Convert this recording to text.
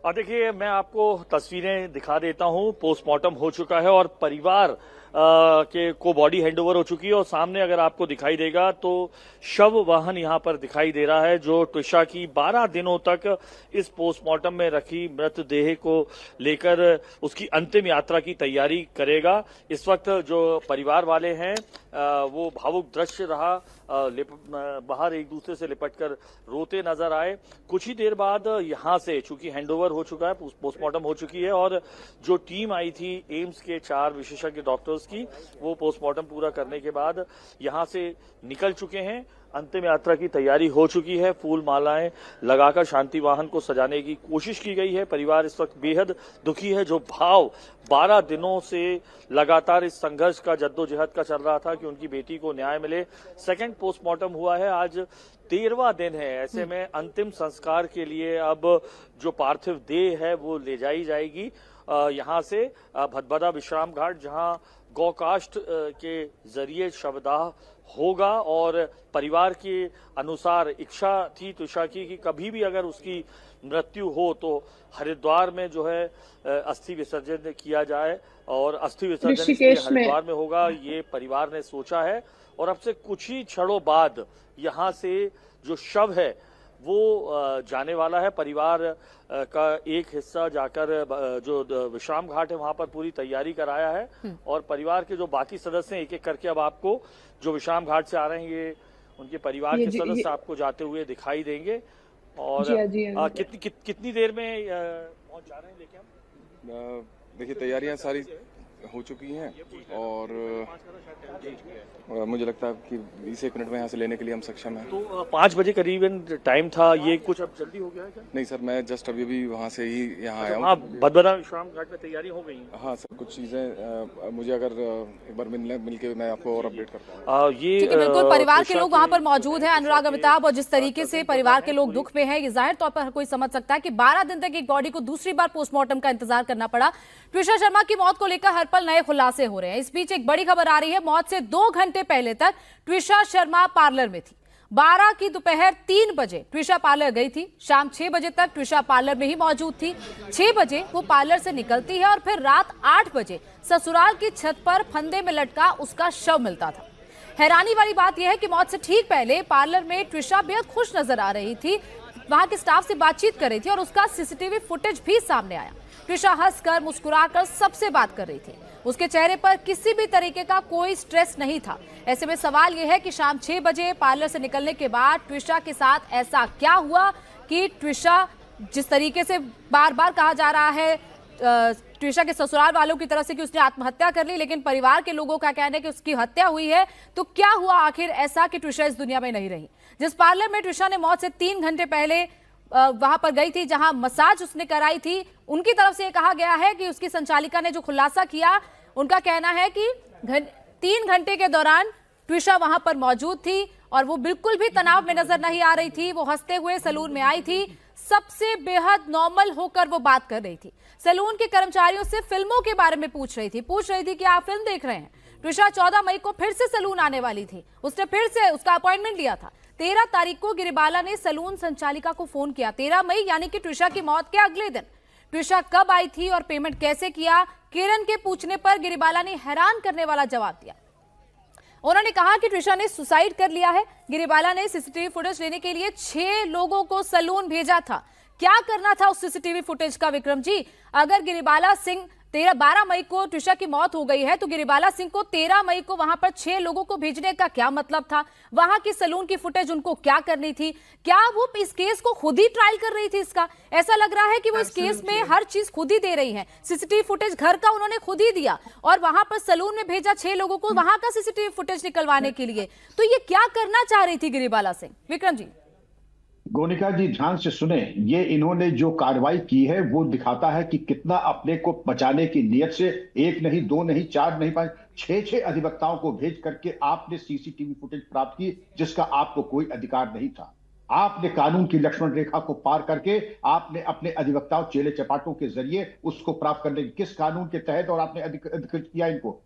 और देखिए मैं आपको तस्वीरें दिखा देता हूं। पोस्टमार्टम हो चुका है और परिवार के को बॉडी हैंडओवर हो चुकी है और सामने अगर आपको दिखाई देगा तो शव वाहन यहां पर दिखाई दे रहा है जो ट्विशा की 12 दिनों तक इस पोस्टमार्टम में रखी मृतदेह को लेकर उसकी अंतिम यात्रा की तैयारी करेगा। इस वक्त जो परिवार वाले हैं वो भावुक दृश्य रहा, बाहर एक दूसरे से लिपटकर रोते नजर आए। कुछ ही देर बाद यहां से चूंकि हैंडओवर हो चुका है, पोस्टमार्टम हो चुकी है और जो टीम आई थी एम्स के 4 विशेषज्ञ डॉक्टर्स की, वो पोस्टमार्टम पूरा करने के बाद यहां से निकल चुके हैं। अंतिम यात्रा की तैयारी हो चुकी है। फूल मालाएं लगाकर शांति वाहन को सजाने की कोशिश की गई है। परिवार इस वक्त बेहद दुखी है। जो भाव 12 दिनों से लगातार इस संघर्ष का, जद्दोजहद का चल रहा था कि उनकी बेटी को न्याय मिले। सेकंड पोस्टमार्टम हुआ है, आज 13वां दिन है। ऐसे में अंतिम संस्कार के लिए अब जो पार्थिव देह है वो ले जाई जाएगी यहां से भदभदा विश्राम घाट, जहां गौकाष्ठ के जरिए शवदाह होगा। और परिवार के अनुसार इच्छा थी त्विशा की कि कभी भी अगर उसकी मृत्यु हो तो हरिद्वार में जो है अस्थि विसर्जन किया जाए और अस्थि विसर्जन हरिद्वार में होगा, ये परिवार ने सोचा है। और अब से कुछ ही क्षणों बाद यहां से जो शव है वो जाने वाला है। परिवार का एक हिस्सा जाकर जो विश्राम घाट है वहां पर पूरी तैयारी कराया है और परिवार के जो बाकी सदस्य हैं एक एक करके अब आपको जो विश्राम घाट से आ रहे हैं ये उनके परिवार के सदस्य आपको जाते हुए दिखाई देंगे। और कितनी देर में पहुंच जा रहे हैं लेके हम? देखिए तैयारियां सारी हो चुकी हैं और मुझे लगता है कि 20 मिनट में यहाँ से लेने के लिए हम सक्षम हैं। तो 5 बजे करीबन टाइम था, ये कुछ अब जल्दी हो गया है क्या? नहीं सर, मैं जस्ट अभी भी वहाँ से ही यहाँ आया हूँ। हाँ, भदभदा विश्राम घाट में तैयारी हो गई है। हाँ सर, कुछ चीजें मुझे अगर एक बार मिल के मैं आपको और अपडेट करता हूँ। ये बिल्कुल परिवार के लोग वहाँ पर मौजूद है अनुराग अमिताभ, और जिस तरीके से परिवार के लोग दुख में है ये जाहिर तौर पर हर कोई समझ सकता है कि 12 दिन तक एक बॉडी को दूसरी बार पोस्टमार्टम का इंतजार करना पड़ा। ट्विशा शर्मा की मौत को लेकर हर पल नए खुलासे हो रहे हैं। इस बीच एक बड़ी खबर आ रही है, मौत से 2 घंटे पहले तक ट्विशा शर्मा पार्लर में थी। 12 की दोपहर 3 बजे ट्विशा पार्लर गई थी। शाम 6 बजे तक ट्विशा पार्लर में ही मौजूद थी। 6 बजे वो पार्लर से निकलती है और फिर रात 8 बजे ससुराल की छत पर फंदे में लटका उसका शव मिलता था। हैरानी वाली बात यह है कि मौत से ठीक पहले पार्लर में ट्विशा बेहद खुश नजर आ रही थी, वहां के स्टाफ से बातचीत कर रही थी और उसका सीसीटीवी फुटेज भी सामने आया। ट्विशा हंसकर मुस्कुराकर सबसे बात कर रही थी। उसके चेहरे पर किसी भी तरीके का कोई स्ट्रेस नहीं था। ऐसे में सवाल यह है कि शाम 6 बजे पार्लर से निकलने के बाद ट्विशा के साथ ऐसा क्या हुआ कि ट्विशा, जिस तरीके से बार बार कहा जा रहा है ट्विशा के ससुराल वालों की तरफ से कि उसने आत्महत्या कर ली, लेकिन परिवार के लोगों का कहना है कि उसकी हत्या हुई है। तो क्या हुआ आखिर ऐसा कि ट्विशा इस दुनिया में नहीं रही? जिस पार्लर में ट्विशा ने मौत से 3 घंटे पहले वहां पर गई थी, जहां मसाज उसने कराई थी, उनकी तरफ से कहा गया है कि उसकी संचालिका ने जो खुलासा किया, उनका कहना है कि 3 घंटे के दौरान ट्विशा वहां पर मौजूद थी और वो बिल्कुल भी तनाव में नजर नहीं आ रही थी। वो हंसते हुए सैलून में आई थी, सबसे बेहद नॉर्मल होकर वो बात कर रही थी। सैलून के कर्मचारियों से फिल्मों के बारे में पूछ रही थी कि आप फिल्म देख रहे हैं। ट्विशा 14 मई को फिर से सैलून आने वाली थी, उसने फिर से उसका अपॉइंटमेंट लिया था। 13 तारीख को गिरिबाला ने सैलून संचालिका को फोन किया। 13 मई यानी कि ट्विशा की मौत के अगले दिन ट्विशा कब आई थी और पेमेंट कैसे किया? किरण के पूछने पर गिरिबाला ने हैरान करने वाला जवाब दिया। उन्होंने कहा कि ट्विशा ने सुसाइड कर लिया है। गिरिबाला ने सीसीटीवी फुटेज लेने के लिए 6 लोगों को सैलून भेजा था। क्या करना था उस सीसीटीवी फुटेज का विक्रम जी? अगर गिरिबाला सिंह 12 मई को ट्विशा की मौत हो गई है तो गिरिबाला सिंह को 13 मई को वहां पर 6 लोगों को भेजने का क्या मतलब था? वहां की सैलून की फुटेज उनको क्या करनी थी? क्या वो इस केस को खुद ही ट्रायल कर रही थी? इसका ऐसा लग रहा है कि वो इस केस में हर चीज खुद ही दे रही है। सीसीटीवी फुटेज घर का उन्होंने खुद ही दिया और वहां पर सैलून में भेजा 6 लोगों को वहां का सीसीटीवी फुटेज निकलवाने के लिए। तो ये क्या करना चाह रही थी गिरिबाला सिंह? विक्रम जी, गोनिका जी ध्यान से सुने, ये इन्होंने जो कार्रवाई की है वो दिखाता है कि कितना अपने को बचाने की नियत से 1 नहीं 2 नहीं 4 नहीं 5 6 अधिवक्ताओं को भेज करके आपने सीसीटीवी फुटेज प्राप्त की, जिसका आपको कोई अधिकार नहीं था। आपने कानून की लक्ष्मण रेखा को पार करके आपने अपने अधिवक्ताओं, चेले चपाटों के जरिए उसको प्राप्त करने, किस कानून के तहत और आपने अधिकृत किया इनको?